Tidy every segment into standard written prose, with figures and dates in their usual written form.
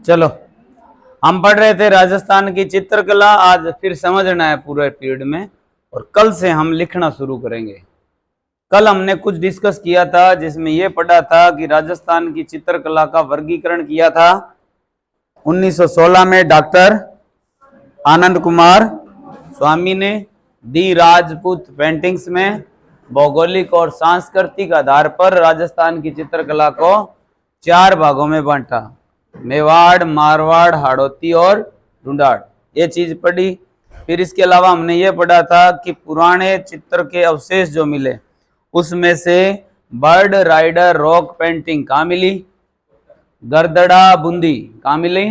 चलो, हम पढ़ रहे थे राजस्थान की चित्रकला। आज फिर समझना है पूरे पीरियड में, और कल से हम लिखना शुरू करेंगे। कल हमने कुछ डिस्कस किया था जिसमें यह पढ़ा था कि राजस्थान की चित्रकला का वर्गीकरण किया था 1916 में डॉक्टर आनंद कुमार स्वामी ने। दी राजपूत पेंटिंग्स में भौगोलिक और सांस्कृतिक आधार पर राजस्थान की चित्रकला को 4 भागों में बांटा: मेवाड़, मारवाड़, हाड़ौती और ढूंढाड़। ये चीज पढ़ी। फिर इसके अलावा हमने ये पढ़ा था कि पुराने चित्र के अवशेष जो मिले उसमें से बर्ड राइडर रॉक पेंटिंग कहाँ मिली? गरदड़ा बूंदी। कहाँ मिली?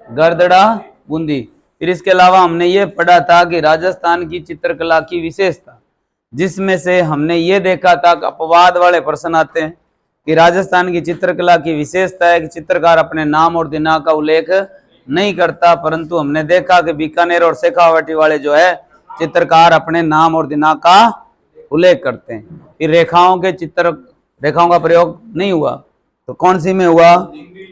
गरदड़ा बूंदी। फिर इसके अलावा हमने ये पढ़ा था कि राजस्थान की चित्रकला की विशेषता, जिसमें से हमने ये देखा था कि अपवाद वाले प्रश्न आते हैं कि राजस्थान की चित्रकला की विशेषता है कि चित्रकार अपने नाम और दिनांक का उल्लेख नहीं करता, परंतु हमने देखा कि बीकानेर और शेखावाटी वाले जो है चित्रकार अपने नाम और दिनांक का उल्लेख करते हैं। फिर रेखाओं का प्रयोग नहीं हुआ, तो कौन सी में हुआ?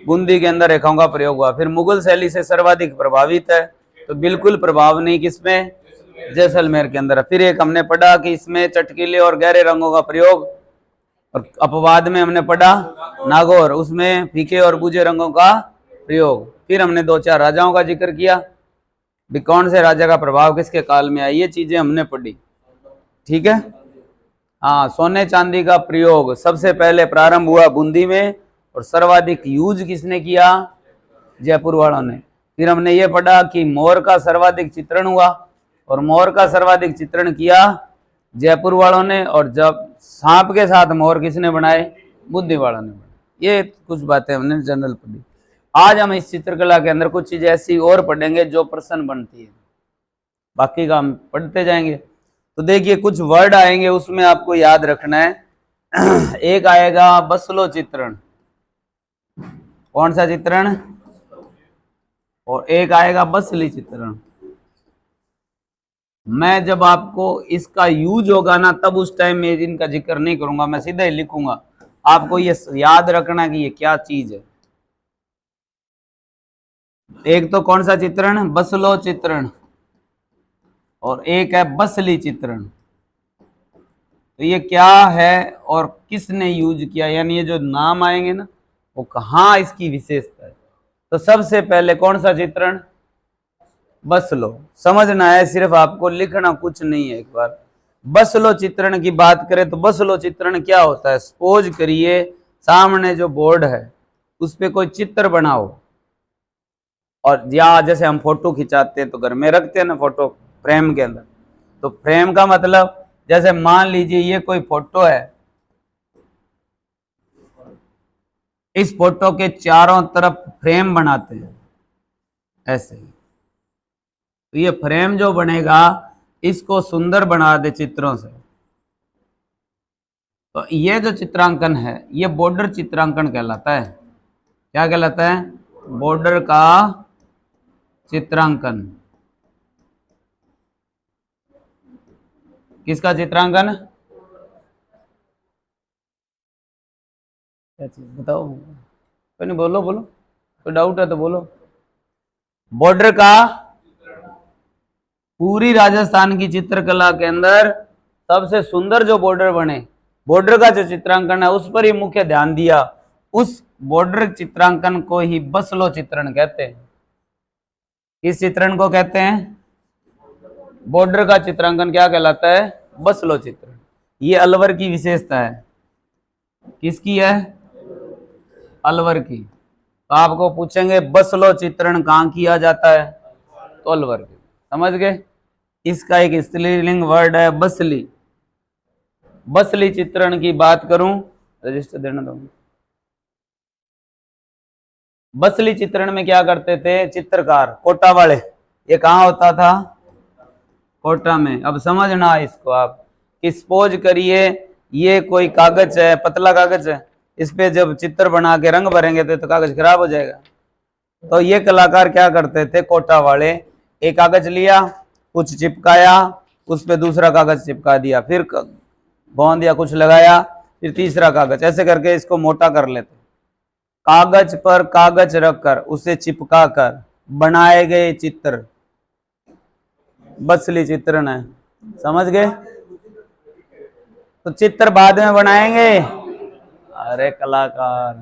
बूंदी के अंदर रेखाओं का प्रयोग हुआ। फिर मुगल शैली से सर्वाधिक प्रभावित है, तो बिल्कुल प्रभाव नहीं, किसमें? जैसलमेर के अंदर। फिर एक हमने पढ़ा कि इसमें चटकीले और गहरे रंगों का प्रयोग, और अपवाद में हमने पढ़ा नागौर, उसमें फीके और बुझे रंगों का प्रयोग। फिर हमने 2-4 राजाओं का जिक्र किया, भी कौन से राजा का प्रभाव किसके काल में आया, ये चीजें हमने पढ़ी। ठीक है। हाँ, सोने चांदी का प्रयोग सबसे पहले प्रारंभ हुआ बूंदी में, और सर्वाधिक यूज किसने किया? जयपुर वालों ने। फिर हमने ये पढ़ा कि मोर का सर्वाधिक चित्रण हुआ, और मोर का सर्वाधिक चित्रण किया जयपुर वालों ने, और जब सांप के साथ मोर किसने बनाए? बूंदी वालों ने बनाए। ये कुछ बातें हमने जनरल पढ़ी। आज हम इस चित्रकला के अंदर कुछ चीजें ऐसी और पढ़ेंगे जो प्रश्न बनती है, बाकी का हम पढ़ते जाएंगे। तो देखिए, कुछ वर्ड आएंगे, उसमें आपको याद रखना है। एक आएगा बसलो चित्रण। कौन सा चित्रण? और एक आएगा बसली चित्रण। मैं जब आपको इसका यूज होगा ना, तब उस टाइम में इनका जिक्र नहीं करूंगा, मैं सीधा ही लिखूंगा। आपको ये याद रखना कि ये क्या चीज है। एक तो कौन सा चित्रण? बसलो चित्रण। और एक है बसली चित्रण। तो ये क्या है और किसने यूज किया, यानी ये जो नाम आएंगे ना, वो कहाँ इसकी विशेषता है। तो सबसे पहले कौन सा चित्रण? बसलो। समझना है, सिर्फ आपको लिखना कुछ नहीं है। एक बार बसलो चित्रण की बात करें तो बसलो चित्रण क्या होता है? सपोज करिए सामने जो बोर्ड है उस पे कोई चित्र बनाओ, और या जैसे हम फोटो खिंचाते हैं तो घर में रखते हैं ना फोटो फ्रेम के अंदर, तो फ्रेम का मतलब जैसे मान लीजिए ये कोई फोटो है, इस फोटो के चारों तरफ फ्रेम बनाते हैं ऐसे। तो ये फ्रेम जो बनेगा इसको सुंदर बना दे चित्रों से, तो ये जो चित्रांकन है ये बॉर्डर चित्रांकन कहलाता है। क्या कहलाता है? बॉर्डर का चित्रांकन। किसका चित्रांकन? क्या चीज बताओ? कोई नहीं, बोलो बोलो, कोई डाउट है तो बोलो। बॉर्डर का। पूरी राजस्थान की चित्रकला के अंदर सबसे सुंदर जो बॉर्डर बने, बॉर्डर का जो चित्रांकन है उस पर ही मुख्य ध्यान दिया। उस बॉर्डर चित्रांकन को ही बसलो चित्रण कहते हैं। किस चित्रण को कहते हैं? बॉर्डर का चित्रांकन क्या कहलाता है? बसलो चित्रण। ये अलवर की विशेषता है। किसकी है? अलवर की। तो आपको पूछेंगे बसलो चित्रण कहाँ किया जाता है? तो अलवर की। समझ गए? इसका एक स्त्रीलिंग वर्ड है बसली। बसली चित्रण की बात करूं, रजिस्टर देना दो। बसली चित्रण में क्या करते थे चित्रकार? कोटा वाले। ये कहाँ होता था? कोटा में। अब समझना इसको आप कि सपोज करिए ये कोई कागज है, पतला कागज है, इस पे जब चित्र बना के रंग भरेंगे तो कागज खराब हो जाएगा। तो ये कलाकार क्या करते थे कोटा वाले, एक कागज लिया, कुछ चिपकाया, उस पे दूसरा कागज चिपका दिया, फिर गोंद या कुछ लगाया, फिर तीसरा कागज, ऐसे करके इसको मोटा कर लेते। कागज पर कागज रखकर उसे चिपका कर बनाए गए चित्र बसली चित्रण है। समझ गए? तो चित्र बाद में बनाएंगे। अरे कलाकार,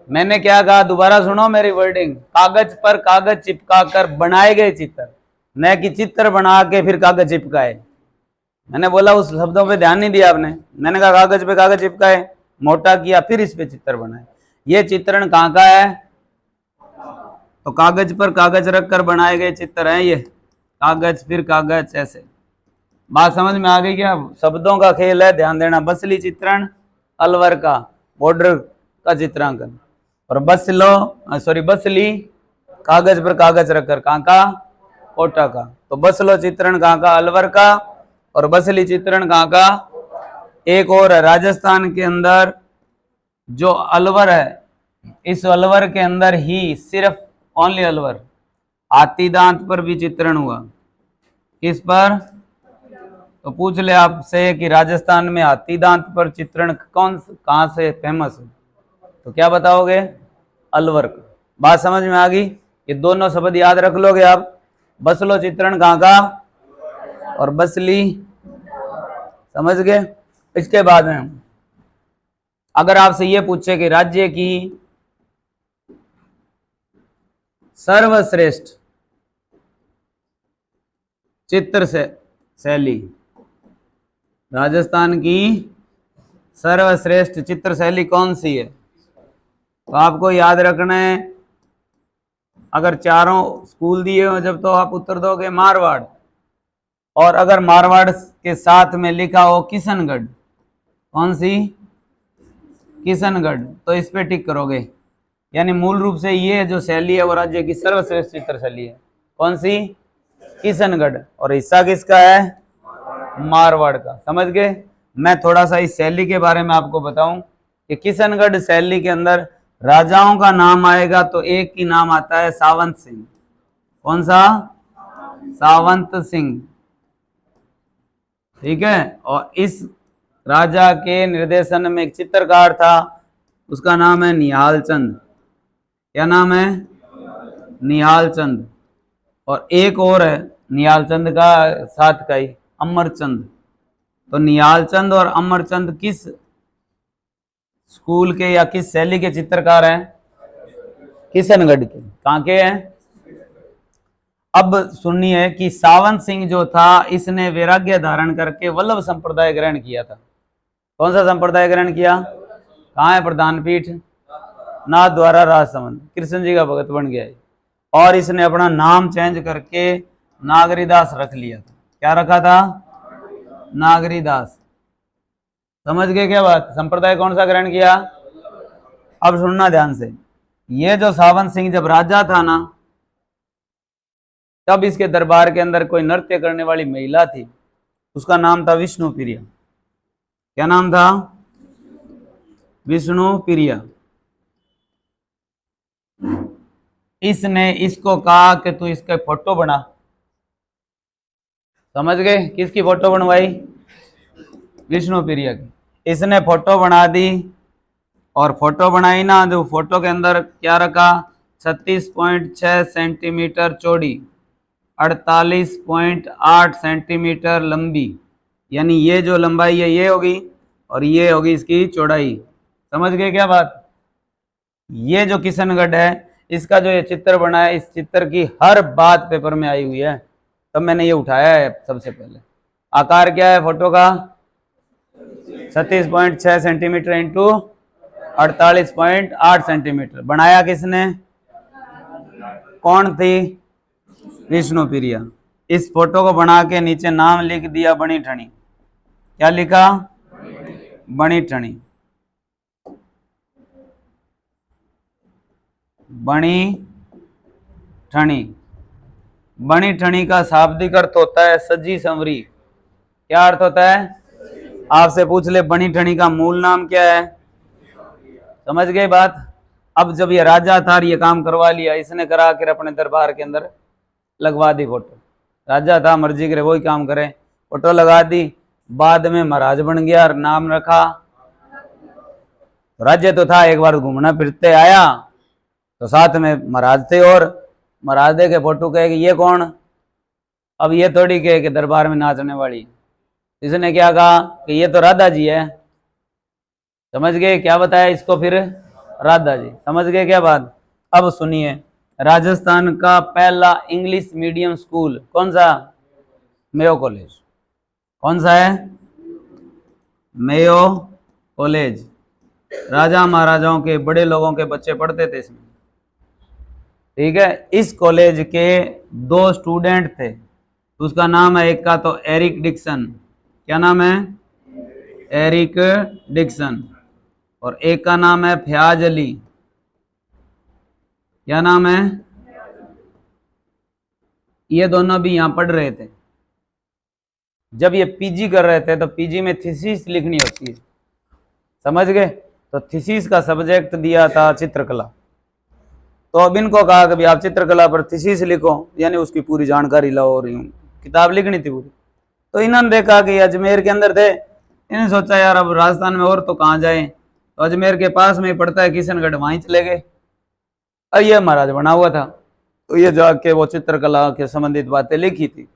मैंने क्या कहा, दोबारा सुनो मेरी वर्डिंग। कागज पर कागज चिपका कर बनाए गए चित्र, न कि चित्र बना के फिर कागज चिपकाए। मैंने बोला उस शब्दों पे ध्यान नहीं दिया आपने। मैंने कहा कागज पे कागज चिपकाए, मोटा किया, फिर इस पे चित्र बनाए। ये चित्रण कहाँ का है? तो कागज पर कागज रखकर बनाए गए चित्र हैं ये। कागज फिर कागज, ऐसे। बात समझ में आ गई क्या? शब्दों का खेल है, ध्यान देना। बसली चित्रण, अलवर का बॉर्डर का चित्रांकन। और बसली कागज पर कागज रखकर, कहाँ का? कोटा का। तो बसलो चित्रण कहाँ का? अलवर का। और बसली चित्रण कहाँ का? एक और है राजस्थान के अंदर, जो अलवर है, इस अलवर के अंदर ही, सिर्फ ओनली अलवर, हाथी दांत पर भी चित्रण हुआ। किस पर? तो पूछ ले आपसे कि राजस्थान में हाथी दांत पर चित्रण कहाँ से फेमस है, तो क्या बताओगे? अलवर का। बात समझ में आ गई? ये दोनों शब्द याद रख लोगे आप। बसलो चित्रण कहाँ का? और बसली, समझ गए? इसके बाद में अगर आपसे ये पूछे कि राज्य की सर्वश्रेष्ठ चित्र से शैली, राजस्थान की सर्वश्रेष्ठ चित्र शैली कौन सी है, तो आपको याद रखना है। अगर चारों स्कूल दिए हो जब, तो आप उत्तर दोगे मारवाड़। और अगर मारवाड़ के साथ में लिखा हो किशनगढ़, कौन सी? किशनगढ़, तो इस पे टिक करोगे। यानी मूल रूप से ये जो शैली है वो राज्य की सर्वश्रेष्ठ चित्र शैली है। कौन सी? किशनगढ़। और हिस्सा किसका है? मारवाड़ का। समझ गए? मैं थोड़ा सा इस शैली के बारे में आपको बताऊं कि किशनगढ़ शैली के अंदर राजाओं का नाम आएगा तो एक ही नाम आता है, सावंत सिंह। कौन सा? सावंत सिंह। ठीक है। और इस राजा के निर्देशन में एक चित्रकार था, उसका नाम है निहाल चंद। क्या नाम है? निहाल चंद। और एक और है निहाल चंद का साथ का ही, अमरचंद। तो निहाल चंद और अमरचंद किस स्कूल के या किस शैली के चित्रकार हैं? किशनगढ़ के। कहाँ के हैं? अब सुनिए कि सावंत सिंह जो था, इसने वैराग्य धारण करके वल्लभ संप्रदाय ग्रहण किया था। कौन सा संप्रदाय ग्रहण किया? कहाँ है प्रधान पीठ? नाथ द्वारा राजसमंद। कृष्ण जी का भगत बन गया है। और इसने अपना नाम चेंज करके नागरीदास रख लिया था। क्या रखा था? नागरीदास। समझ गए क्या बात? संप्रदाय कौन सा ग्रहण किया? अब सुनना ध्यान से। ये जो सावंत सिंह जब राजा था ना, तब इसके दरबार के अंदर कोई नृत्य करने वाली महिला थी, उसका नाम था विष्णु प्रिया। क्या नाम था? विष्णु प्रिया। इसने इसको कहा कि तू इसका फोटो बना। समझ गए? किसकी फोटो बनवाई? विष्णु प्रिया की। इसने फोटो बना दी। और फोटो बनाई ना, जो फोटो के अंदर क्या रखा? 36.6 सेंटीमीटर चौड़ी, 48.8 सेंटीमीटर लंबी। यानी ये जो लंबाई है ये होगी, और ये होगी इसकी चौड़ाई। समझ गए क्या बात? ये जो किशनगढ़ है, इसका जो ये चित्र बना है, इस चित्र की हर बात पेपर में आई हुई है। तब मैंने ये उठाया है सबसे पहले। आकार क्या है फोटो का? 36.6 सेंटीमीटर इंटू 48.8 सेंटीमीटर। बनाया किसने? कौन थी? विष्णु प्रिया। इस फोटो को बना के नीचे नाम लिख दिया बनी ठनी। क्या लिखा? बनी ठनी। बनी ठनी। बनी ठनी का शाब्दिक अर्थ होता है सजी संवरी। क्या अर्थ होता है? आपसे पूछ ले बनी ठनी का मूल नाम क्या है? समझ गए बात? अब जब ये राजा था, ये काम करवा लिया इसने, करा कर अपने दरबार के अंदर लगवा दी फोटो। राजा था, मर्जी करे वही काम करे, फोटो लगा दी। बाद में महाराज बन गया और नाम रखा राज्य तो था, एक बार घूमना फिरते आया तो साथ में महाराज थे, और महाराज देखे फोटो कहे कि ये कौन। अब ये थोड़ी कहे कि दरबार में नाचने वाली, इसने क्या कहा कि ये तो राधा जी है। समझ गए क्या बताया इसको फिर? राधा जी। समझ गए क्या बात? अब सुनिए, राजस्थान का पहला इंग्लिश मीडियम स्कूल कौन सा? Mayo college. कौन सा है? Mayo college. राजा महाराजाओं के, बड़े लोगों के बच्चे पढ़ते थे इसमें। ठीक है, इस कॉलेज के दो स्टूडेंट थे, उसका नाम है, एक का तो एरिक डिक्सन। क्या नाम है? Eric Dixon. और एक का नाम है फयाज अली। क्या नाम है? ये दोनों भी यहां पढ़ रहे थे। जब ये पीजी कर रहे थे तो पीजी में थीसिस लिखनी होती है, समझ गए? तो थीसिस का सब्जेक्ट दिया था चित्रकला। तो अब इनको कहा कि भाई आप चित्रकला पर थीसिस लिखो, यानी उसकी पूरी जानकारी लाओ, और यूं किताब लिखनी थी पूरी। तो इन्होंने देखा कि अजमेर के अंदर थे, इन्होंने सोचा यार अब राजस्थान में और तो कहाँ जाए, तो अजमेर के पास में ही पड़ता है किशनगढ़, वहीं चले गए। और ये महाराज बना हुआ था, तो ये जाके वो चित्रकला के संबंधित बातें लिखी थी।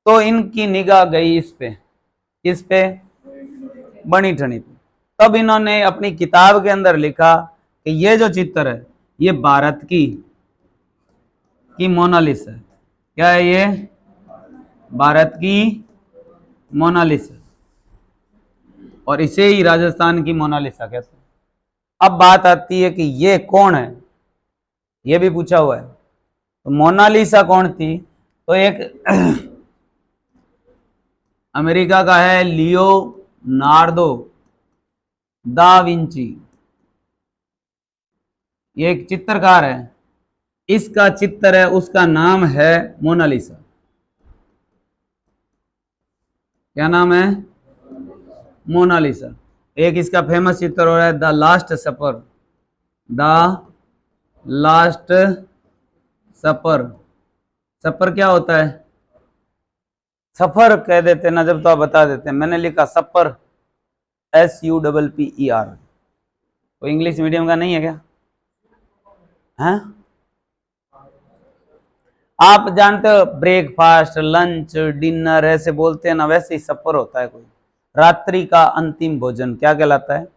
तो इनकी निगाह गई इस पे, किस पे? बनी ठनी पे। तब इन्होंने अपनी किताब के अंदर लिखा कि ये जो चित्र है ये भारत की मोनालिसा है। क्या है ये? भारत की मोनालिसा, और इसे ही राजस्थान की मोनालिसा कहते हैं। अब बात आती है कि ये कौन है, ये भी पूछा हुआ है। तो मोनालिसा कौन थी? तो एक अमेरिका का है लियोनार्दो दा विंची, ये एक चित्रकार है, इसका चित्र है, उसका नाम है मोनालिसा। क्या नाम है? मोनालिसा। एक इसका फेमस चित्र हो रहा है the last supper. The last supper. Supper क्या होता है? सफर कह देते ना जब, तो आप बता देते हैं। मैंने लिखा सपर, SUPPER। वो इंग्लिश मीडियम का नहीं है क्या? हैं? आप जानते हो ब्रेकफास्ट, लंच, डिनर ऐसे बोलते हैं ना, वैसे ही सफर होता है कोई। रात्रि का अंतिम भोजन क्या कहलाता है?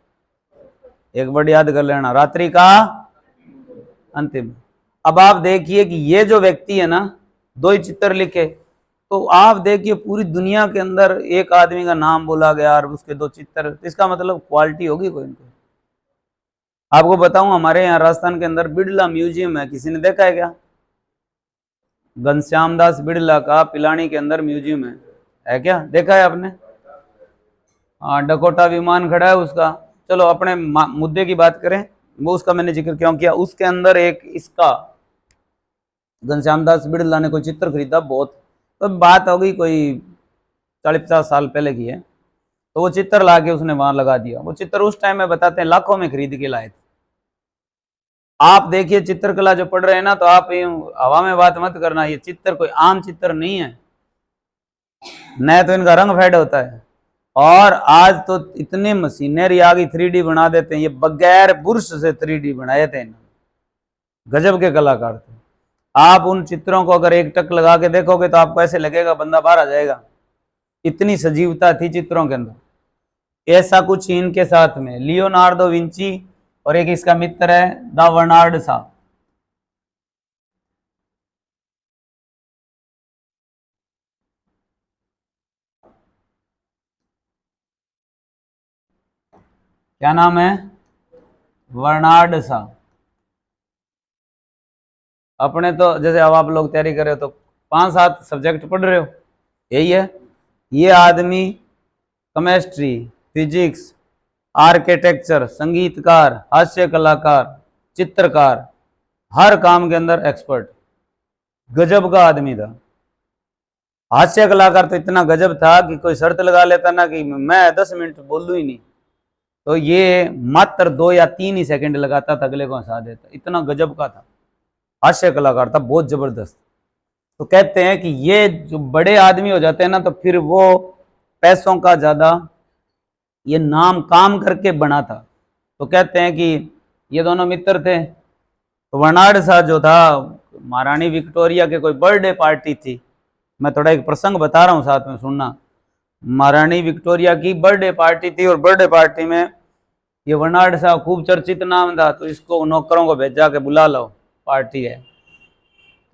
एक वर्ड याद कर लेना, रात्रि का अंतिम। अब आप देखिए कि ये जो व्यक्ति है ना, दो ही चित्र लिखे, तो आप देखिए पूरी दुनिया के अंदर एक आदमी का नाम बोला गया और उसके दो चित्र, इसका मतलब क्वालिटी होगी कोई इनको। आपको बताऊं, हमारे यहाँ राजस्थान के अंदर बिड़ला म्यूजियम है, किसी ने देखा है क्या? घनश्याम दास बिड़ला का पिलानी के अंदर म्यूजियम है क्या? देखा है आपने? हाँ, डकोटा विमान खड़ा है उसका। चलो अपने मुद्दे की बात करें, वो उसका मैंने जिक्र क्यों किया, उसके अंदर एक इसका घनश्याम दास बिड़ला ने कोई चित्र खरीदा, बहुत, तो बात हो गई कोई 40-50 साल पहले की है। तो वो चित्र ला के उसने वहां लगा दिया। वो चित्र उस टाइम में बताते हैं लाखों में खरीद के लाए थे। आप देखिए चित्रकला जो पढ़ रहे हैं ना, तो आप हवा में बात मत करना, ये चित्र कोई आम चित्र नहीं है, न तो इनका रंग फेड होता है, और आज तो इतने मशीनरी आ गई 3D बना देते हैं, ये बगैर बुरश से 3D बनाए थे, गजब के कलाकार थे। आप उन चित्रों को अगर एक टक लगा के देखोगे तो आपको ऐसे लगेगा बंदा बाहर आ जाएगा, इतनी सजीवता थी चित्रों के अंदर। ऐसा कुछ इनके साथ में लियोनार्डो विंची, और एक इसका मित्र है द बर्नार्ड सा। क्या नाम है? बर्नार्ड सा। अपने तो जैसे अब आप लोग तैयारी कर रहे हो तो 5-7 सब्जेक्ट पढ़ रहे हो, यही है। ये आदमी केमिस्ट्री, फिजिक्स, आर्किटेक्चर, संगीतकार, हास्य कलाकार, चित्रकार, हर काम के अंदर एक्सपर्ट, गजब का आदमी था। हास्य कलाकार तो इतना गजब था कि कोई शर्त लगा लेता ना कि मैं 10 मिनट बोलूं ही नहीं, तो ये मात्र 2 या 3 ही सेकंड लगाता था, अगले को हंसा देता, इतना गजब का था। हास्य कलाकार था बहुत जबरदस्त। तो कहते हैं कि ये जो बड़े आदमी हो जाते हैं ना, तो फिर वो पैसों का ज्यादा, ये नाम काम करके बना था, तो कहते हैं कि ये दोनों मित्र थे। तो वर्नाड शाह जो था, महारानी विक्टोरिया के कोई बर्थडे पार्टी थी, मैं थोड़ा एक प्रसंग बता रहा हूँ साथ में सुनना। महारानी विक्टोरिया की बर्थडे पार्टी थी और बर्थडे पार्टी में ये वर्नाड शाह खूब चर्चित नाम था, तो इसको नौकरों को भेजा के बुला लो, पार्टी है।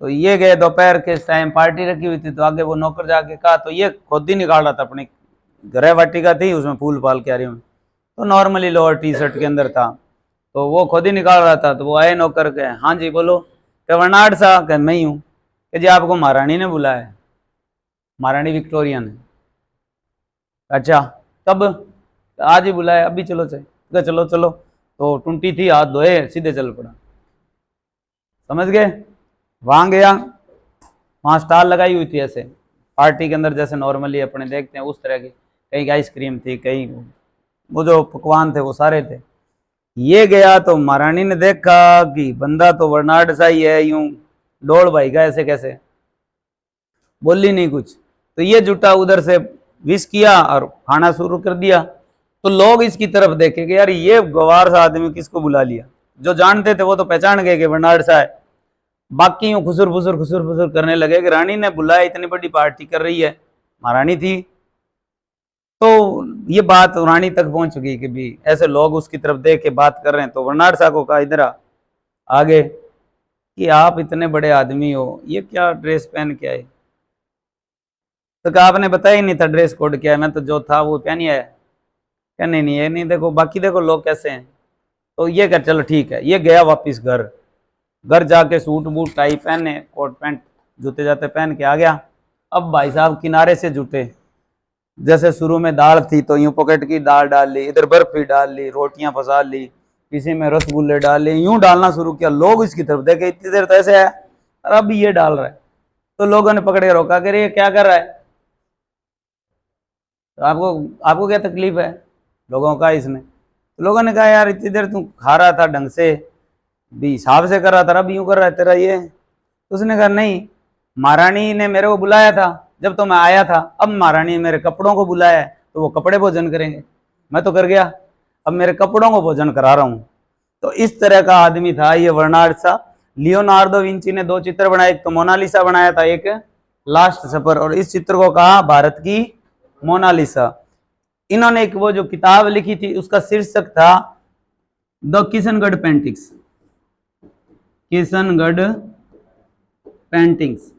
तो ये गए, दोपहर के टाइम पार्टी रखी हुई थी, तो आगे वो नौकर जाके कहा, तो ये खुद ही निकाल रहा था, अपनी गृह वाटिका थी उसमें फूल फाल क्यारी में, तो नॉर्मली लोअर टी शर्ट के अंदर था, तो वो खुद ही निकाल रहा था। तो वो आए नौकर के, हाँ जी बोलो, कि वर्नाड शाह, कह मैं ही हूँ, कि जी आपको महारानी ने बुलाया है, महारानी विक्टोरिया ने। अच्छा कब? आज ही बुलाया, अभी चलो चाहिए, चलो चलो। तो टुंटी थी, हाथ धोए सीधे चल पड़ा, समझ गए। वहां गया, वहां स्टॉल लगाई हुई थी ऐसे पार्टी के अंदर, जैसे नॉर्मली अपने देखते हैं उस तरह की, कहीं आइसक्रीम थी, कहीं वो जो पकवान थे वो सारे थे। ये गया तो महारानी ने देखा कि बंदा तो वर्नाड सा ही है, यूं डोल भाई का, ऐसे कैसे, बोली नहीं कुछ। तो ये जुटा उधर से विश किया और खाना शुरू कर दिया। तो लोग इसकी तरफ देखे कि यार ये गवार सा आदमी किसको बुला लिया। जो जानते थे वो तो पहचान गए कि वर्नाड सा है, बाकी यूं खुसुर फुसुर करने लगे कि रानी ने बुलाया, इतनी बड़ी पार्टी कर रही है, महारानी थी। तो ये बात रानी तक पहुंच गई कि भी ऐसे लोग उसकी तरफ देख के बात कर रहे हैं। तो वर्नाड शाह को कहा, इधर आगे, कि आप इतने बड़े आदमी हो, ये क्या ड्रेस पहन के आए? तो कहा आपने बताया ही नहीं था ड्रेस कोड क्या है, मैं तो जो था वो पहन आया। क्या नहीं नहीं, ये नहीं, देखो बाकी देखो लोग कैसे हैं। तो ये कह चलो ठीक है। ये गया वापिस घर, घर जाके सूट बूट टाई पहने, कोट पैंट जूते जाते पहन के आ गया। अब भाई साहब किनारे से जुटे, जैसे शुरू में दाल थी तो यूं पॉकेट की दाल डाल ली, इधर बर्फी डाल ली, रोटियां फंसा ली, किसी में रसगुल्ले डाल ली, यूं डालना शुरू किया। लोग इसकी तरफ देखे, इतनी देर तो ऐसे है और अब ये डाल रहा है। तो लोगों ने पकड़ के रोका कि ये क्या कर रहा है, तो आपको आपको क्या तकलीफ है, लोगों का इसमें। तो लोगों ने कहा यार इतनी देर तू खा रहा था ढंग से, भी हिसाब से कर रहा था, अब यूं कर रहा है तेरा ये। तो उसने कहा नहीं, महारानी ने मेरे को बुलाया था जब तो मैं आया था, अब महारानी ने मेरे कपड़ों को बुलाया है तो वो कपड़े भोजन करेंगे, मैं तो कर गया, अब मेरे कपड़ों को भोजन करा रहा हूं। तो इस तरह का आदमी था ये वर्नाड सा। लियोनार्डो विंची ने दो चित्र बनाए, एक तो मोनालिसा बनाया था, एक लास्ट सफर, और इस चित्र को कहा भारत की मोनालिसा। इन्होंने एक वो जो किताब लिखी थी उसका शीर्षक था the Kishangarh paintings, Kishangarh paintings.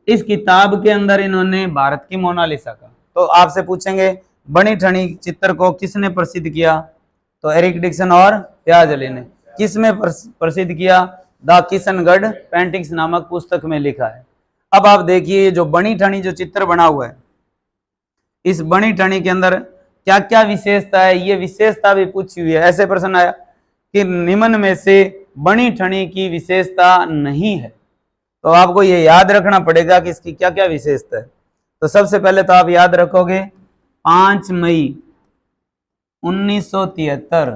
इस किताब के अंदर इन्होंने भारत की मोनालिसा का, तो आपसे पूछेंगे बनी ठनी चित्र को किसने प्रसिद्ध किया, तो एरिक डिक्सन और प्याजली ने। किसमें प्रसिद्ध किया? द किशनगढ़ पेंटिंग्स नामक पुस्तक में लिखा है। अब आप देखिए जो बनी ठनी जो चित्र बना हुआ है, इस बनी ठनी के अंदर क्या क्या विशेषता है, ये विशेषता भी पूछी हुई है। ऐसे प्रश्न आया कि निम्न में से बनी ठनी की विशेषता नहीं है, तो आपको ये याद रखना पड़ेगा कि इसकी क्या क्या विशेषता है। तो सबसे पहले तो आप याद रखोगे 5 मई 1973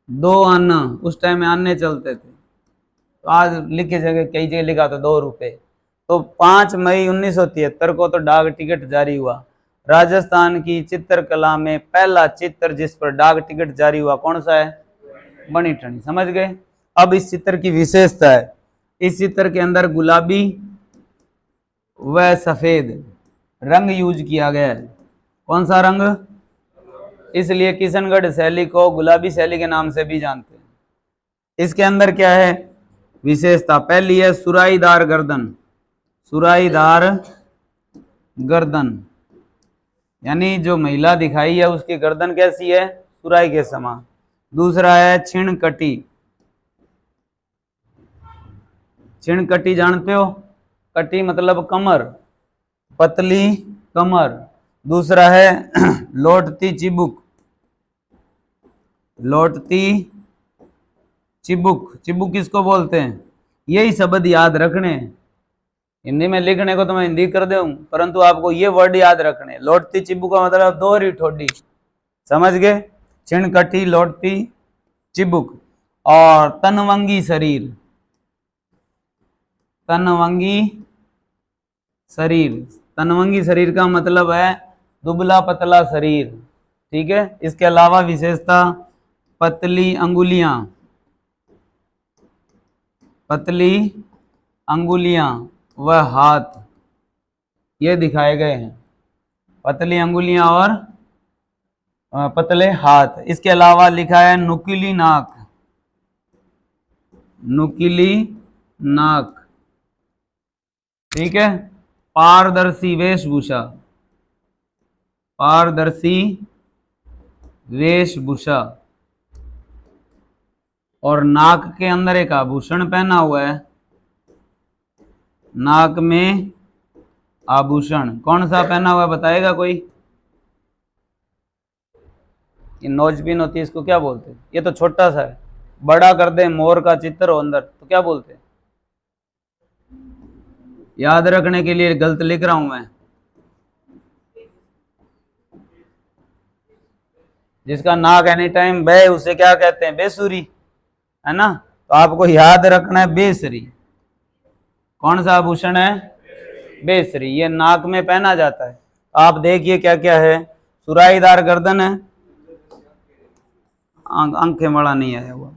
दो आना, उस टाइम में आने चलते थे, तो आज लिखे जगह कई जगह लिखा था 2 रुपए। तो 5 मई 1973 को तो डाक टिकट जारी हुआ। राजस्थान की चित्रकला में पहला चित्र जिस पर डाक टिकट जारी हुआ कौन सा है? बनी ठनी, समझ गए। अब इस चित्र की विशेषता है, इस चित्र के अंदर गुलाबी व सफेद रंग यूज किया गया है। कौन सा रंग? इसलिए किशनगढ़ शैली को गुलाबी शैली के नाम से भी जानते हैं। इसके अंदर क्या है विशेषता? पहली है सुराईदार गर्दन, सुराईदार गर्दन, यानी जो महिला दिखाई है उसकी गर्दन कैसी है? सुराई के समान। दूसरा है छिण कटी, छिण कटी जानते हो, कटी मतलब कमर, पतली कमर। दूसरा है लौटती चिबुक, लौटती चिबुक, चिबुक किसको बोलते हैं? यही शब्द याद रखने, हिंदी में लिखने को तो मैं हिंदी कर दूं, परंतु आपको ये वर्ड याद रखने। लौटती चिबुक का मतलब दोहरी ठोडी, समझ गए। छिण कटी, लौटती चिबुक। और तनवंगी शरीर, तनवंगी शरीर, तनवंगी शरीर का मतलब है दुबला पतला शरीर, ठीक है। इसके अलावा विशेषता पतली अंगुलियां, पतली अंगुलियां व हाथ ये दिखाए गए हैं, पतली अंगुलियां और पतले हाथ। इसके अलावा लिखा है नुकीली नाक, नुकीली नाक, ठीक है। पारदर्शी वेशभूषा, पारदर्शी वेशभूषा, और नाक के अंदर एक आभूषण पहना हुआ है, नाक में आभूषण कौन सा पहना हुआ है बताएगा कोई? ये नोजबीन होती है, इसको क्या बोलते हैं? ये तो छोटा सा है, बड़ा कर दे मोर का चित्र हो अंदर तो क्या बोलते हैं? याद रखने के लिए गलत लिख रहा हूं मैं। जिसका नाक एनी टाइम बे उसे क्या कहते हैं? बेसुरी, है ना। तो आपको याद रखना है बेसरी। कौन सा आभूषण है? बेसरी। ये नाक में पहना जाता है। आप देखिए क्या क्या है, सुराहीदार गर्दन है, आंखें बड़ा नहीं आया हुआ।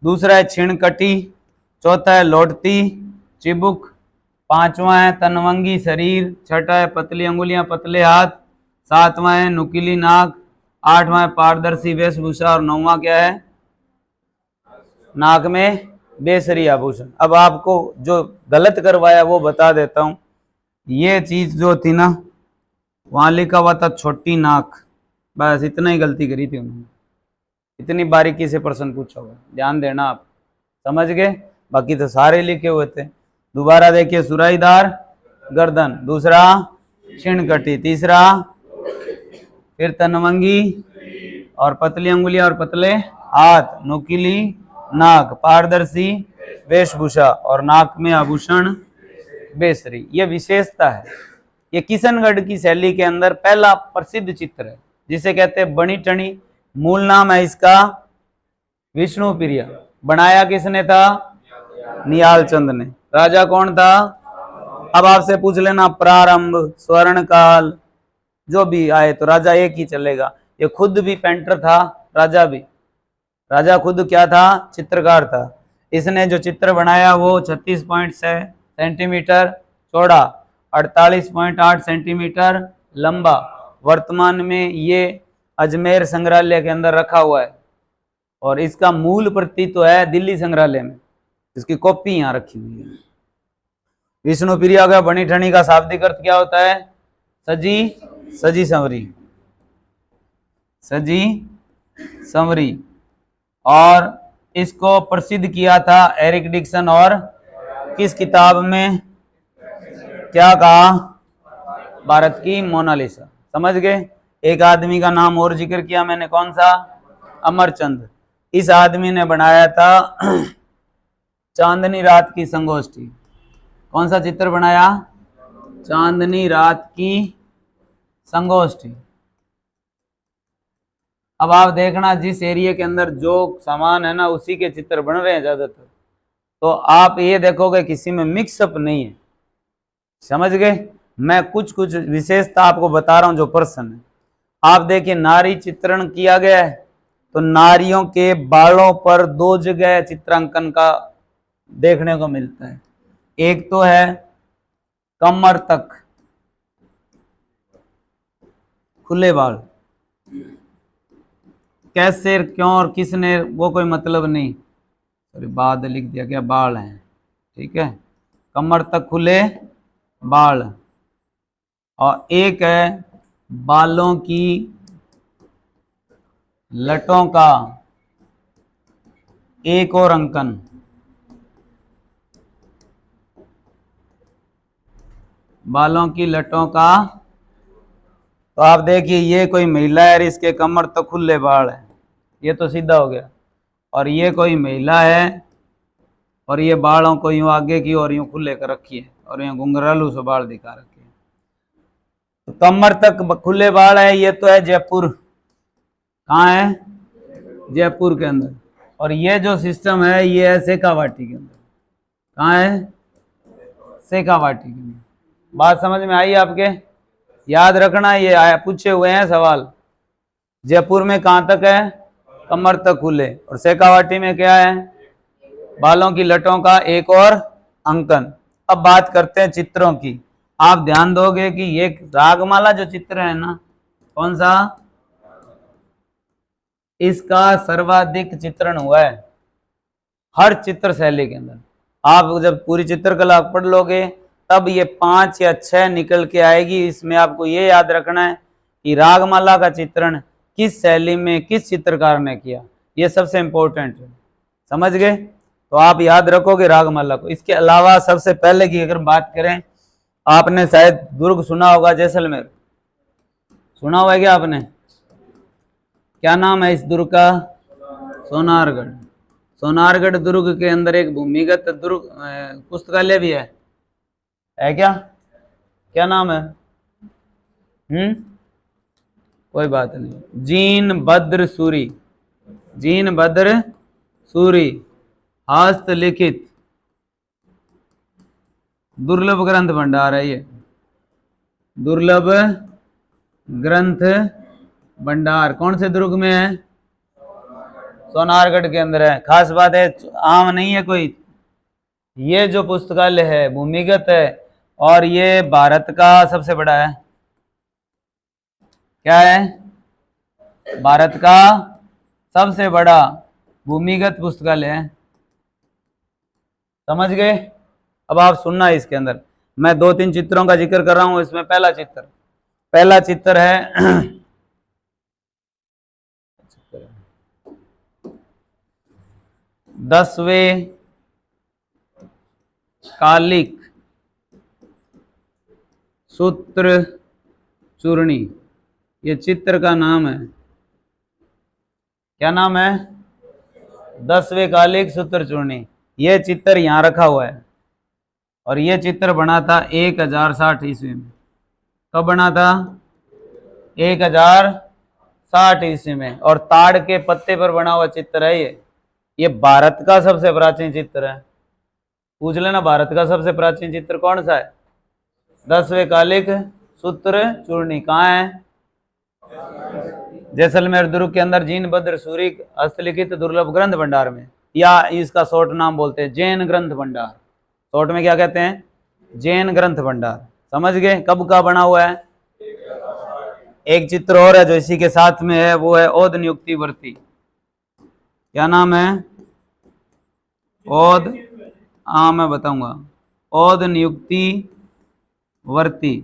दूसरा है छिणकटी, चौथा है लोटती चिबुक, पांचवा है तनवंगी शरीर, छठा है पतली अंगुलियां पतले हाथ, सातवां है नुकीली नाक, आठवां है पारदर्शी वेशभूषा, और नौवां क्या है? नाक में बेसरी आभूषण। अब आपको जो गलत करवाया वो बता देता हूं। ये चीज जो थी ना, वहां लिखा हुआ था छोटी नाक, बस इतना ही गलती करी थी उन्होंने, इतनी बारीकी से प्रश्न पूछा हुआ, ध्यान देना आप, समझ गए। बाकी तो सारे लिखे हुए थे। दोबारा देखिए, सुराहीदार गर्दन, दूसरा छिणकटी, तीसरा फिर तनवंगी और पतली अंगुलियां और पतले हाथ, नुकीली नाक, पारदर्शी वेशभूषा, और नाक में आभूषण बेसरी। ये विशेषता है। ये किशनगढ़ की शैली के अंदर पहला प्रसिद्ध चित्र है, जिसे कहते हैं बनी टणी। मूल नाम है इसका विष्णु प्रिया। बनाया किसने था? निहाल चंद ने। राजा कौन था? अब आपसे पूछ लेना प्रारंभ, स्वर्ण काल, जो भी आए तो राजा एक ही चलेगा। ये खुद भी पेंटर था, राजा भी। राजा खुद क्या था? चित्रकार था। इसने जो चित्र बनाया वो 36.6 सेंटीमीटर चौड़ा, 48.8 सेंटीमीटर लंबा। वर्तमान में ये अजमेर संग्रहालय के अंदर रखा हुआ है, और इसका मूल प्रति तो है दिल्ली संग्रहालय में, इसकी कॉपी यहाँ रखी हुई है। विष्णु प्रिया का बनी ठनी का शाब्दिक अर्थ क्या होता है? सजी सजी संवरी, सजी संवरी। और इसको प्रसिद्ध किया था एरिक डिक्सन, और किस किताब में क्या कहा? भारत की मोनालिसा। समझ गए। एक आदमी का नाम और जिक्र किया मैंने, कौन सा? अमरचंद। इस आदमी ने बनाया था चांदनी रात की संगोष्ठी। कौन सा चित्र बनाया? चांदनी रात की संगोष्ठी। अब आप देखना, जिस एरिया के अंदर जो सामान है ना, उसी के चित्र बन रहे हैं ज्यादातर। तो आप ये देखोगे किसी में मिक्सअप नहीं है। समझ गए। मैं कुछ कुछ विशेषता आपको बता रहा हूं जो प्रश्न है। आप देखिए, नारी चित्रण किया गया है, तो नारियों के बालों पर दो जगह चित्रांकन का देखने को मिलता है। एक तो है कमर तक खुले बाल, कैसे, क्यों और किसने, वो कोई मतलब नहीं, सॉरी बाद लिख दिया, क्या बाल हैं, ठीक है। कमर तक खुले बाल। और एक है बालों की लटों का एक और अंकन, बालों की लटों का। तो आप देखिए, ये कोई महिला है और इसके कमर तक खुले बाल है, ये तो सीधा हो गया। और ये कोई महिला है और ये बालों को यूं आगे की और यूं खुले कर रखी है, और यूं घुंघरालू से बाल दिखा रखे हैं। तो कमर तक खुले बाल है, ये तो है जयपुर। कहाँ है? जयपुर के अंदर। और ये जो सिस्टम है ये है शेखावाटी के अंदर। कहाँ है? शेखावाटी के अंदर। बात समझ में आई आपके? याद रखना, ये आया पूछे हुए हैं सवाल। जयपुर में कहां तक है? कमर तक खुले। और शेखावाटी में क्या है? बालों की लटों का एक और अंकन। अब बात करते हैं चित्रों की। आप ध्यान दोगे कि ये रागमाला जो चित्र है ना, कौन सा, इसका सर्वाधिक चित्रण हुआ है हर चित्र शैली के अंदर। आप जब पूरी चित्रकला पढ़ लोगे तब ये 5 या 6 निकल के आएगी। इसमें आपको ये याद रखना है कि रागमाला का चित्रण किस शैली में किस चित्रकार ने किया, ये सबसे इंपॉर्टेंट है। समझ गए? तो आप याद रखोगे रागमाला को। इसके अलावा सबसे पहले की अगर बात करें, आपने शायद दुर्ग सुना होगा, जैसलमेर सुना हुआ है क्या आपने? क्या नाम है इस दुर्ग का? सोनारगढ़। सोनारगढ़ दुर्ग के अंदर एक भूमिगत दुर्ग पुस्तकालय भी है क्या? क्या नाम है? कोई बात नहीं। जीन भद्र सूरी, जीन भद्र सूरी हस्तलिखित दुर्लभ ग्रंथ भंडार है ये, दुर्लभ ग्रंथ भंडार। कौन से दुर्ग में है? सोनारगढ़ के अंदर है। खास बात है, आम नहीं है कोई। ये जो पुस्तकालय है भूमिगत है और ये भारत का सबसे बड़ा है। क्या है? भारत का सबसे बड़ा भूमिगत पुस्तकालय है। समझ गए? अब आप सुनना इसके अंदर मैं 2-3 चित्रों का जिक्र कर रहा हूं। इसमें पहला चित्र है 10वें कालिक सूत्र चूर्णी। ये चित्र का नाम है। क्या नाम है? 10वें कालिक सूत्र चूर्णी। ये चित्र यहां रखा हुआ है और ये चित्र बना था 1060 ईस्वी में। कब बना था? 1060 ईस्वी में। और ताड़ के पत्ते पर बना हुआ चित्र है ये भारत का सबसे प्राचीन चित्र है। पूछ लेना भारत का सबसे प्राचीन चित्र कौन सा है? 10वें कालिक सूत्र चूर्णी। कहाँ है? जैसलमेर दुर्ग के अंदर जीन भद्र सूरी हस्तलिखित दुर्लभ ग्रंथ भंडार में, या इसका शॉर्ट नाम बोलते हैं जैन ग्रंथ भंडार। शॉर्ट में क्या कहते हैं? जैन ग्रंथ भंडार। समझ गए? कब का बना हुआ है? एक चित्र और है जो इसी के साथ में है, वो है ओद नियुक्ति वर्ती। क्या नाम है? ओद, मैं बताऊंगा। ओद नियुक्ति वर्ती,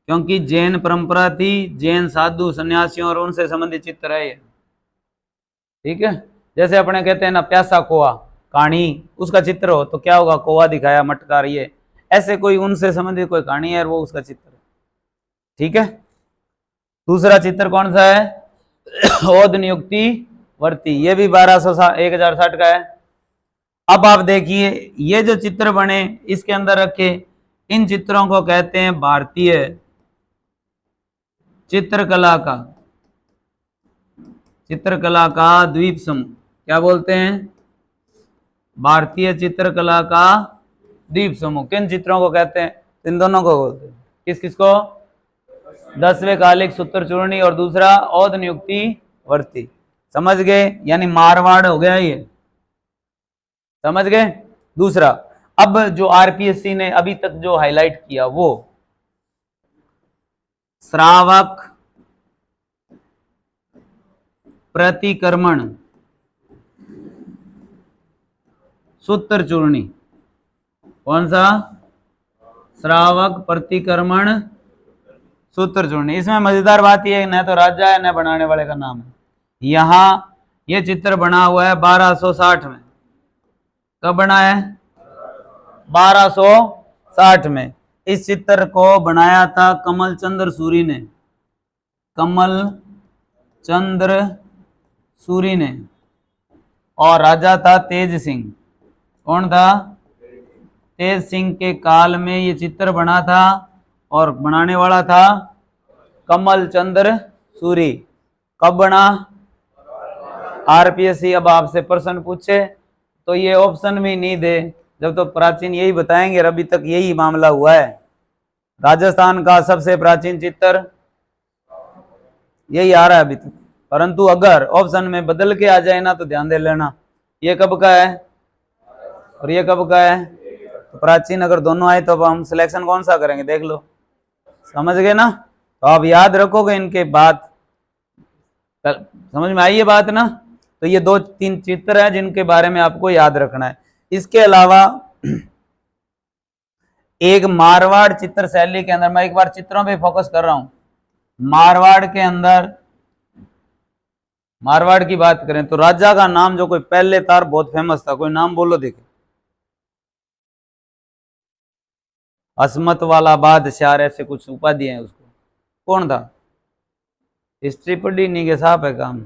क्योंकि जैन परंपरा थी, जैन साधु सन्यासियों और उनसे संबंधित चित्र है ये। ठीक है? जैसे अपने कहते हैं ना प्यासा कोआ, कहानी, उसका चित्र हो तो क्या होगा? कोआ दिखाया, मटकार, ये ऐसे कोई उनसे संबंधित कोई कहानी है, वो उसका चित्र है। ठीक है? दूसरा चित्र कौन सा है? ओद नियुक्ति वर्ती। ये भी 1060 का है। अब आप देखिए ये जो चित्र बने इसके अंदर रखे, इन चित्रों को कहते हैं भारतीय चित्रकला का द्वीप समूह। क्या बोलते हैं? भारतीय चित्रकला का द्वीप समूह। किन चित्रों को कहते हैं? इन दोनों को बोलते हैं। किस किस को? 10वें कालिक सूत्र चूर्णी और दूसरा ओद नियुक्ति वर्ती। समझ गए? यानी मारवाड़ हो गया ये। समझ गए? दूसरा, अब जो आरपीएससी ने अभी तक जो हाईलाइट किया वो श्रावक प्रतिक्रमण सूत्र चूर्णी। कौन सा? श्रावक प्रतिक्रमण सूत्र चूर्णी। इसमें मजेदार बात यह है, न तो राजा है न बनाने वाले का नाम है। यहां ये चित्र बना हुआ है 1260 में। कब बना है? 1260 में। इस चित्र को बनाया था कमल चंद्र सूरी ने। कमल चंद्र सूरी ने। और राजा था तेज सिंह। कौन था? तेज सिंह के काल में ये चित्र बना था और बनाने वाला था कमल चंद्र सूरी। कब बना? आरपीएससी अब आपसे प्रश्न पूछे तो ये ऑप्शन भी नहीं दे, जब तो प्राचीन यही बताएंगे। अभी तक यही मामला हुआ है। राजस्थान का सबसे प्राचीन चित्र यही आ रहा है अभी तक। परंतु अगर ऑप्शन में बदल के आ जाए ना तो ध्यान दे लेना, ये कब का है और ये कब का है। तो प्राचीन अगर दोनों आए तो अब हम सिलेक्शन कौन सा करेंगे, देख लो, समझ गए ना। तो आप याद रखोगे इनके बात, समझ में आई ये बात ना। तो ये 2-3 चित्र हैं जिनके बारे में आपको याद रखना है। इसके अलावा एक मारवाड़ चित्र शैली के अंदर, मैं एक बार चित्रों पे फोकस कर रहा हूं, मारवाड़ के अंदर, मारवाड़ की बात करें तो राजा का नाम जो कोई पहले तार बहुत फेमस था, कोई नाम बोलो देखे। असमत वाला बादशाह, ऐसे कुछ उपाधि है उसको, कौन था। हिस्ट्री पढ़ी नहीं के साहब है काम,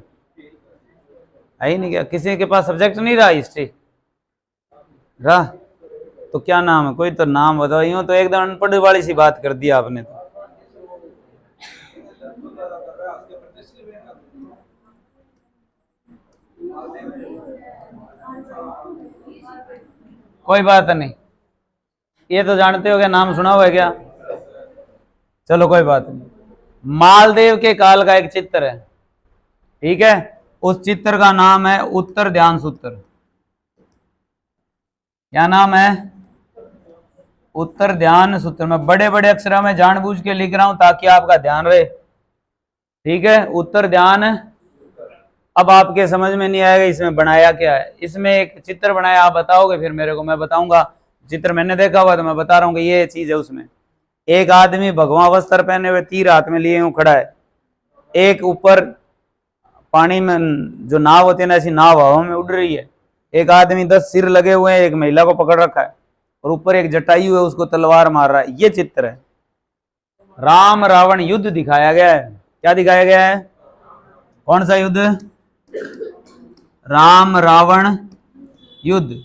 है ही नहीं क्या, किसी के पास सब्जेक्ट नहीं रहा हिस्ट्री रहा। तो क्या नाम है, कोई तो नाम बताओ, यूं तो एकदम अनपढ़ वाली सी बात कर दी आपने तो। कोई बात नहीं, ये तो जानते हो, क्या नाम सुना हुआ है क्या। चलो कोई बात नहीं। मालदेव के काल का एक चित्र है, ठीक है, उस चित्र का नाम है उत्तर ध्यान सूत्र। क्या नाम है, उत्तर ध्यान सूत्र। मैं बड़े बड़े अक्षरों में जानबूझ के लिख रहा हूं ताकि आपका ध्यान रहे, ठीक है, उत्तर ध्यान। अब आपके समझ में नहीं आएगा इसमें बनाया क्या है। इसमें एक चित्र बनाया, आप बताओगे फिर मेरे को, मैं बताऊंगा। चित्र मैंने देखा हुआ तो मैं बता रहा हूँ कि ये चीज है। उसमें एक आदमी भगवा वस्त्र पहने हुए तीर हाथ में लिए खड़ा है, एक ऊपर पानी में जो नाव होती है ना, ऐसी नाव हवा में उड़ रही है, एक आदमी 10 सिर लगे हुए हैं, एक महिला को पकड़ रखा है और ऊपर एक जटायु है उसको तलवार मार रहा है। ये चित्र है। राम रावण युद्ध दिखाया गया है। क्या दिखाया गया है, कौन सा युद्ध, राम रावण युद्ध।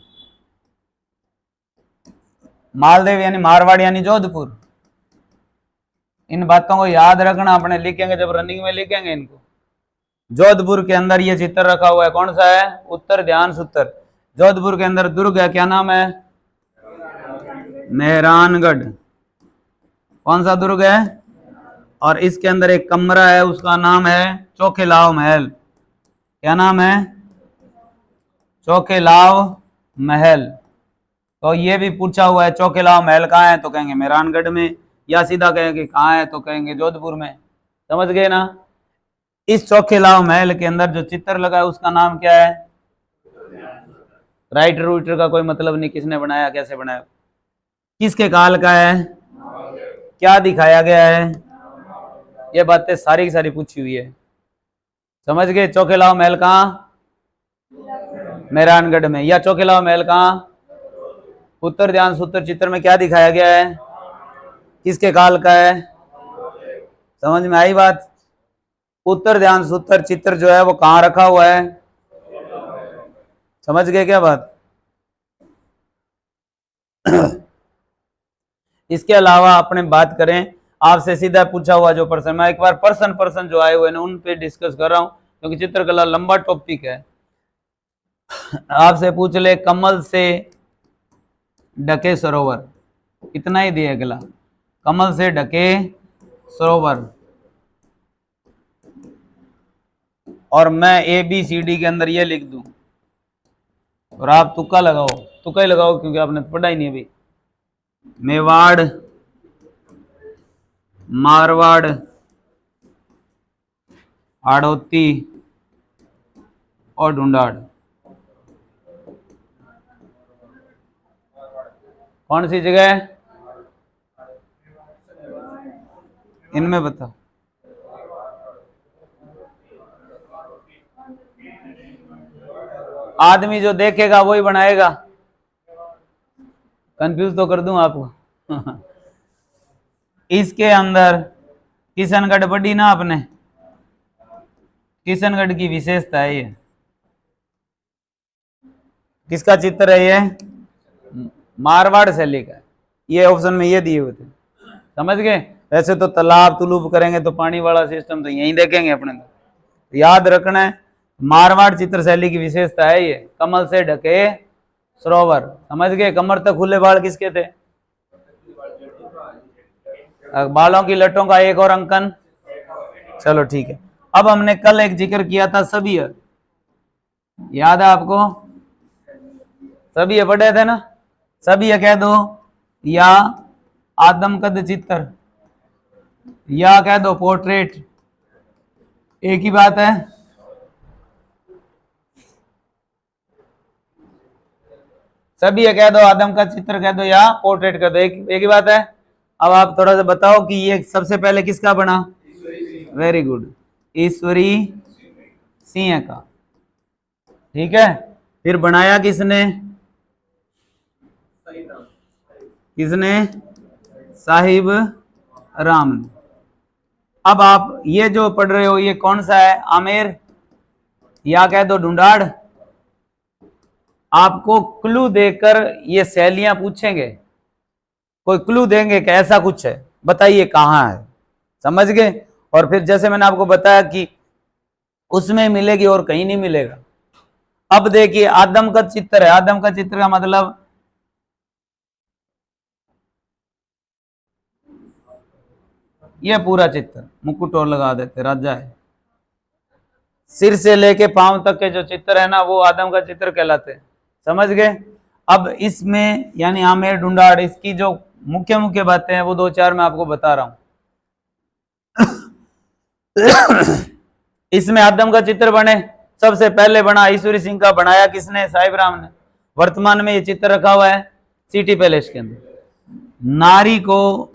मालदेव यानी मारवाड़ यानी जोधपुर। इन बातों को याद रखना, अपने लिखेंगे जब रनिंग में लिखेंगे इनको। जोधपुर के अंदर ये चित्र रखा हुआ है, कौन सा है, उत्तर ध्यान सूत्र। जोधपुर के अंदर दुर्ग है, क्या नाम है, मेहरानगढ़। कौन सा दुर्ग है, और इसके अंदर एक कमरा है, उसका नाम है चौखेलाव महल। क्या नाम है, चौखेलाव महल। तो ये भी पूछा हुआ है चौखेलाव महल कहाँ है, तो कहेंगे मेहरानगढ़ में, या सीधा कहेंगे कहाँ है तो कहेंगे जोधपुर में। समझ गए ना। इस चौखेलाव महल के अंदर जो चित्र लगा है उसका नाम क्या है, राइटर रूइटर का कोई मतलब नहीं, किसने बनाया कैसे बनाया, किसके काल का है, क्या दिखाया गया है, ये बातें सारी की सारी पूछी हुई है। समझ गए। चौखेलाव महल कहाँ, मेहरानगढ़ में, या चौखेलाव महल कहाँ, उत्तर ध्यान सूत्र चित्र में क्या दिखाया गया है, किसके काल का है। समझ में आई बात। उत्तर ध्यान सूत्र चित्र जो है वो कहाँ रखा हुआ है, समझ गए क्या बात। इसके अलावा अपने बात करें, आपसे सीधा पूछा हुआ जो पर्सन, मैं एक बार पर्सन जो आए हुए हैं उन पे डिस्कस कर रहा हूं क्योंकि चित्रकला लंबा टॉपिक है। आपसे पूछ ले, कमल से ढके सरोवर, इतना ही दिया अगला, कमल से ढके सरोवर, और मैं ABCD के अंदर ये लिख दूं और आप तुक्का लगाओ, तुक्का ही लगाओ क्योंकि आपने पढ़ा ही नहीं अभी। मेवाड़, मारवाड़, हाड़ौती और ढूंढाड़, कौन सी जगह है इनमें बताओ। आदमी जो देखेगा वही बनाएगा, कंफ्यूज तो कर दूं आपको। इसके अंदर किशनगढ़ पढ़ी ना आपने, किशनगढ़ की विशेषता है ये, किसका चित्र है ये, मारवाड़ शैली का। ये ऑप्शन में ये दिए हुए थे, समझ गए। वैसे तो तालाब तुलूब करेंगे तो पानी वाला सिस्टम तो यहीं देखेंगे अपने तो याद रखना है। मारवाड़ चित्र शैली की विशेषता है ये, कमल से ढके सरोवर, समझ गए। कमर तक खुले बाल किसके थे, बालों की लटों का एक और अंकन, चलो ठीक है। अब हमने कल एक जिक्र किया था सबिय, याद है आपको? सबिय पढ़े थे ना? सबिय कह दो या आदम कद चित्र या कह दो पोर्ट्रेट, एक ही बात है। सभी कह दो, आदम का चित्र कह दो या पोर्ट्रेट कह दो, एक ही बात है। अब आप थोड़ा सा बताओ कि ये सबसे पहले किसका बना? वेरी गुड, ईश्वरी सिंह का। ठीक है, फिर बनाया किसने? किसने? साहिब राम ने। अब आप ये जो पढ़ रहे हो ये कौन सा है? आमेर या कह दो ढूंढाड़। आपको क्लू देकर ये सहेलियां पूछेंगे, कोई क्लू देंगे कि ऐसा कुछ है, बताइए कहां है, समझ गए? और फिर जैसे मैंने आपको बताया कि उसमें मिलेगी और कहीं नहीं मिलेगा। अब देखिए आदम का चित्र है, आदम का चित्र का मतलब ये पूरा चित्र, मुकुट और लगा देते, राजा है। सिर से लेके पांव तक के जो चित्र है ना वो आदम का चित्र कहलाते हैं, समझ गए? अब इसमें यानी आमेर ढूंढाड़ इसकी जो मुख्य मुख्य बातें हैं वो दो चार मैं आपको बता रहा हूं। इसमें आदम का चित्र बने, सबसे पहले बना ईश्वरी सिंह का, बनाया किसने? साहिब राम ने। वर्तमान में ये चित्र रखा हुआ है सिटी पैलेस के अंदर। नारी को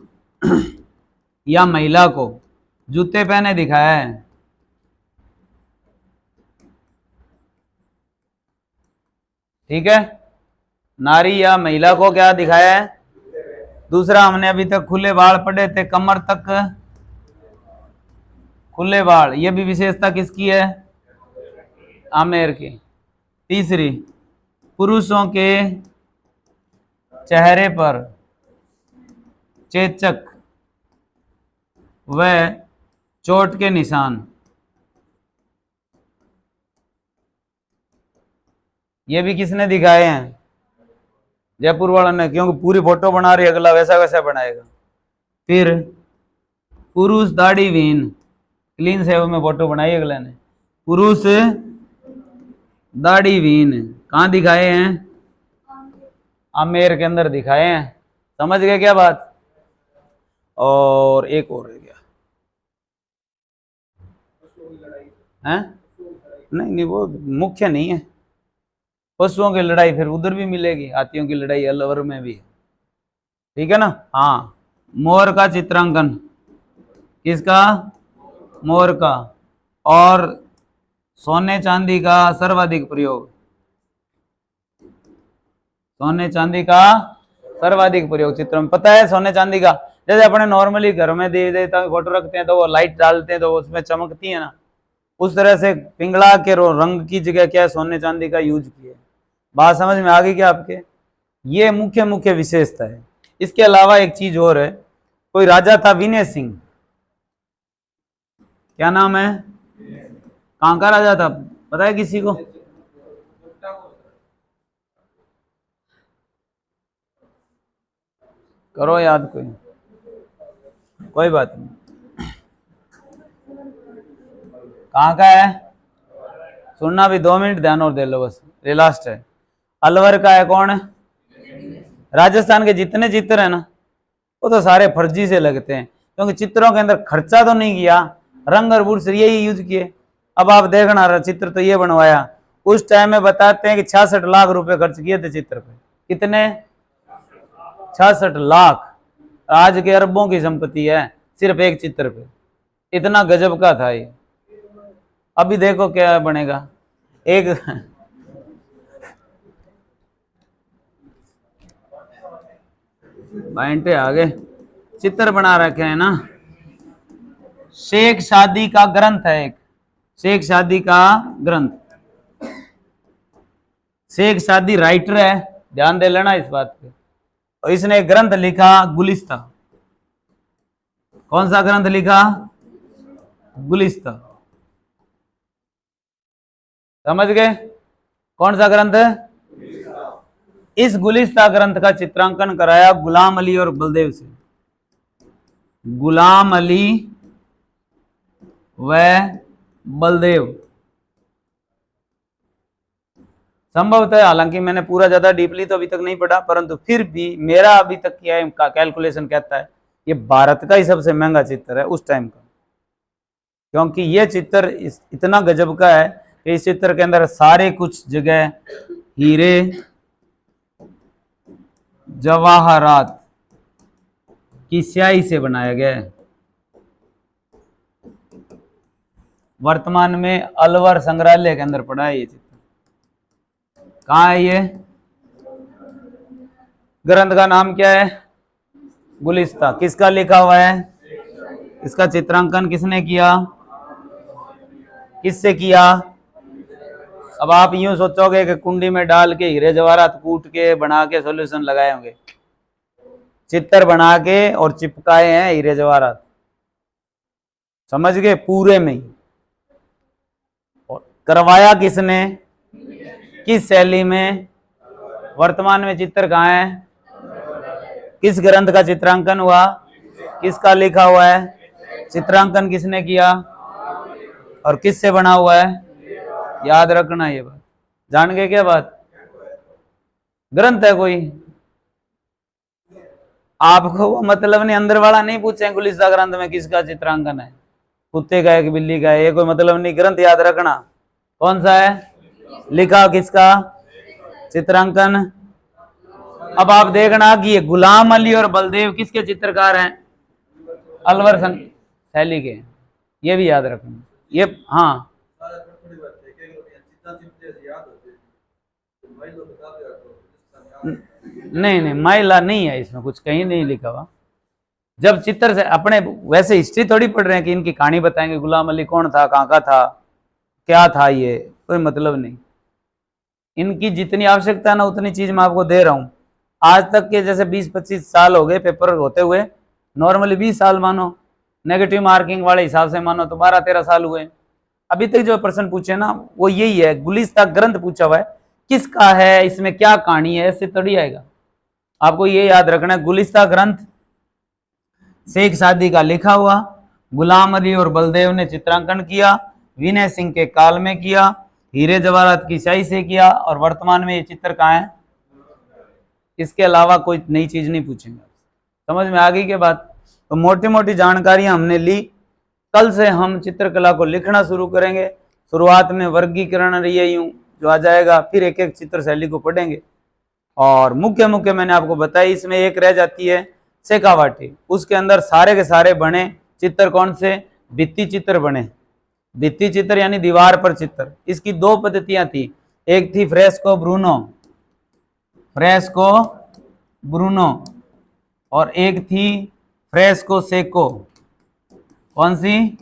या महिला को जूते पहने दिखाया है, ठीक है? नारी या महिला को क्या दिखाया है? दूसरा, हमने अभी तक खुले बाल पढ़े थे, कमर तक खुले बाल, ये भी विशेषता किसकी है? आमेर की। तीसरी, पुरुषों के चेहरे पर चेचक व चोट के निशान, ये भी किसने दिखाए हैं? जयपुर वालों ने, क्योंकि पूरी फोटो बना रही, अगला वैसा वैसा बनाएगा। फिर पुरुष दाढ़ीहीन, क्लीन सेव में फोटो बनाई अगले ने, पुरुष दाढ़ीहीन कहाँ दिखाए हैं? आमेर के अंदर दिखाए हैं, समझ गए क्या बात? और एक और रह गया है? नहीं नहीं, वो मुख्य नहीं है। पशुओं की लड़ाई फिर उधर भी मिलेगी, हाथियों की लड़ाई अलवर में भी, ठीक है ना? हाँ, मोर का चित्रांकन, किसका? मोर का। और सोने चांदी का सर्वाधिक प्रयोग, सोने चांदी का सर्वाधिक प्रयोग चित्र में, पता है सोने चांदी का? जैसे अपने नॉर्मली घर में देवी देवता की फोटो रखते हैं तो वो लाइट डालते हैं तो उसमें चमकती है ना, उस तरह से पिंगला के रंग की जगह क्या सोने चांदी का यूज किया। बात समझ में आ गई क्या आपके? ये मुख्य मुख्य विशेषता है। इसके अलावा एक चीज और है, कोई राजा था विनय सिंह, क्या नाम है? कहां का राजा था, पता है किसी को? करो याद, कोई बात नहीं। कहाँ का है? सुनना भी, 2 मिनट ध्यान और दे लो बस, ये लास्ट है। अलवर का है, कौन है? राजस्थान के जितने चित्र है ना वो तो सारे फर्जी से लगते हैं, क्योंकि चित्रों के अंदर खर्चा तो नहीं किया, रंग और बुरश यही यूज किए। अब आप देखना, चित्र तो ये बनवाया, उस टाइम में बताते हैं कि 66 लाख रुपए खर्च किए थे चित्र पे। कितने? 66 लाख। आज के अरबों की संपत्ति है सिर्फ एक चित्र पे, इतना गजब का था ये। अभी देखो क्या बनेगा। एक बाइंटे आगे चित्र बना रखे हैं ना। शेख शादी का ग्रंथ है एक, शेख शादी का ग्रंथ, शेख शादी राइटर है, ध्यान दे लेना इस बात पे। और इसने एक ग्रंथ लिखा गुलिस्ता, कौन सा ग्रंथ लिखा? गुलिस्ता, समझ गए? कौन सा ग्रंथ है? इस गुलिस्ता ग्रंथ का चित्रांकन कराया गुलाम अली और बलदेव से, गुलाम अली व बलदेव। संभवतः, हालांकि मैंने पूरा ज्यादा डीपली तो अभी तक नहीं पढ़ा, परंतु फिर भी मेरा अभी तक किया कैलकुलेशन कहता है ये भारत का ही सबसे महंगा चित्र है उस टाइम का, क्योंकि ये चित्र इतना गजब का है कि इस चित्र के अंदर सारे कुछ जगह हीरे जवाहरात की स्याही से बनाया गया है। वर्तमान में अलवर संग्रहालय के अंदर पड़ा है ये चित्र। कहाँ है ये? ग्रंथ का नाम क्या है? गुलिस्ता। किसका लिखा हुआ है? इसका चित्रांकन किसने किया? किससे किया? अब आप यूं सोचोगे कि कुंडी में डाल के हीरे जवाहरात कूट के बना के सॉल्यूशन लगाए होंगे। चित्र बना के और चिपकाए हैं हीरे जवाहरात, समझ गए, पूरे में ही। और करवाया किसने? किस शैली में? वर्तमान में चित्र कहाँ है? किस ग्रंथ का चित्रांकन हुआ? किसका लिखा हुआ है? चित्रांकन किसने किया और किससे बना हुआ है? याद रखना ये बात। जान गए क्या बात? ग्रंथ है कोई, आपको वो मतलब नहीं, अंदर वाला नहीं पूछे गुलिस्ता ग्रंथ में किसका चित्रांकन है, कुत्ते का है कि बिल्ली का है, ये कोई मतलब नहीं। ग्रंथ याद रखना कौन सा है, लिखा किसका, चित्रांकन। अब आप देखना कि ये गुलाम अली और बलदेव किसके चित्रकार हैं? अलवर शैली के। ये भी याद रखना ये। हाँ नहीं नहीं, महिला नहीं है इसमें, कुछ कहीं नहीं लिखा हुआ। जब चित्र से अपने वैसे हिस्ट्री थोड़ी पढ़ रहे हैं कि इनकी कहानी बताएंगे, गुलाम अली कौन था, कहाँ का था, क्या था, ये कोई मतलब नहीं। इनकी जितनी आवश्यकता है ना उतनी चीज मैं आपको दे रहा हूं। आज तक के जैसे 20-25 साल हो गए पेपर होते हुए, नॉर्मली 20 साल मानो, नेगेटिव मार्किंग वाले हिसाब से मानो तो 12-13 साल हुए। अभी तक जो प्रश्न पूछे ना वो यही है, गुलिस्ता ग्रंथ पूछा हुआ है, किसका है, इसमें क्या कहानी है, ऐसे थोड़ी आएगा। आपको ये याद रखना है, गुलिस्ता ग्रंथ शेख सादी का लिखा हुआ, गुलाम अली और बलदेव ने चित्रांकन किया, विनय सिंह के काल में किया, हीरे जवाहरात की स्याही से किया, और वर्तमान में ये चित्र कहाँ है। इसके अलावा कोई नई चीज नहीं पूछेंगे। समझ में आ गई के बात? तो मोटी मोटी जानकारियां हमने ली। कल से हम चित्रकला को लिखना शुरू करेंगे। शुरुआत में वर्गीकरण रही यूं जो आ जाएगा, फिर एक एक चित्र शैली को पढ़ेंगे। और मुख्य मुख्य मैंने आपको बताई, इसमें एक रह जाती है शेखावाटी, उसके अंदर सारे के सारे बने चित्र कौन से, भित्ति चित्र बने। भित्ति चित्र यानी दीवार पर चित्र। इसकी दो पद्धतियां थी, एक थी फ्रेस्को ब्रूनो, फ्रेस्को ब्रूनो, और एक थी फ्रेस्को सेको। कौन सी?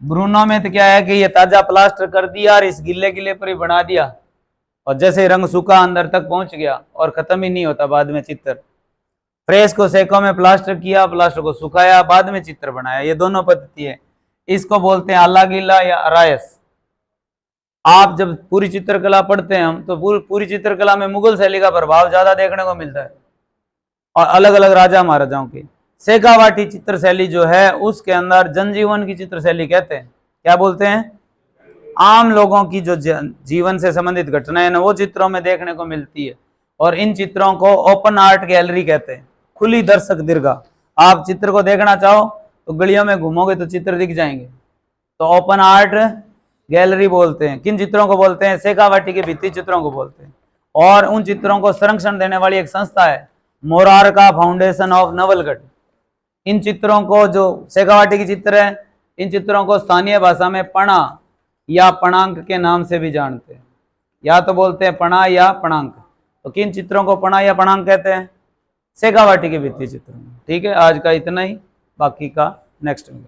ब्रूनो में तो क्या है कि ये ताजा प्लास्टर कर दिया और इस गिल्ले गिल्ले पर ही बना दिया, और जैसे रंग सूखा अंदर तक पहुंच गया और खत्म ही नहीं होता बाद में चित्र। फ्रेस्को सेको में प्लास्टर किया, प्लास्टर को सुखाया, बाद में चित्र बनाया। ये दोनों पद्धति है। इसको बोलते हैं आला गीला या अरायस। आप जब पूरी चित्रकला पढ़ते हैं हम, तो पूरी चित्रकला में मुगल शैली का प्रभाव ज्यादा देखने को मिलता है, और अलग अलग राजा महाराजाओं की। शेखावाटी चित्र शैली जो है उसके अंदर जनजीवन की चित्र शैली कहते हैं। क्या बोलते हैं? आम लोगों की जो जीवन से संबंधित घटनाएं ना वो चित्रों में देखने को मिलती है, और इन चित्रों को ओपन आर्ट गैलरी कहते हैं, खुली दर्शक दीर्घा। आप चित्र को देखना चाहो तो गलियों में घूमोगे तो चित्र दिख जाएंगे, तो ओपन आर्ट गैलरी बोलते हैं। किन चित्रों को बोलते हैं? शेखावाटी के भित्ति चित्रों को बोलते हैं। और उन चित्रों को संरक्षण देने वाली एक संस्था है, मोरारका फाउंडेशन ऑफ नवलगढ़। इन चित्रों को, जो शेखावाटी की चित्र है, इन चित्रों को स्थानीय भाषा में पणा या पणांक के नाम से भी जानते हैं, या तो बोलते हैं पणा या पणांक। तो किन चित्रों को पणा या पणांक कहते हैं? शेखावाटी के भित्ति चित्रों। ठीक है, आज का इतना ही, बाकी का नेक्स्ट में।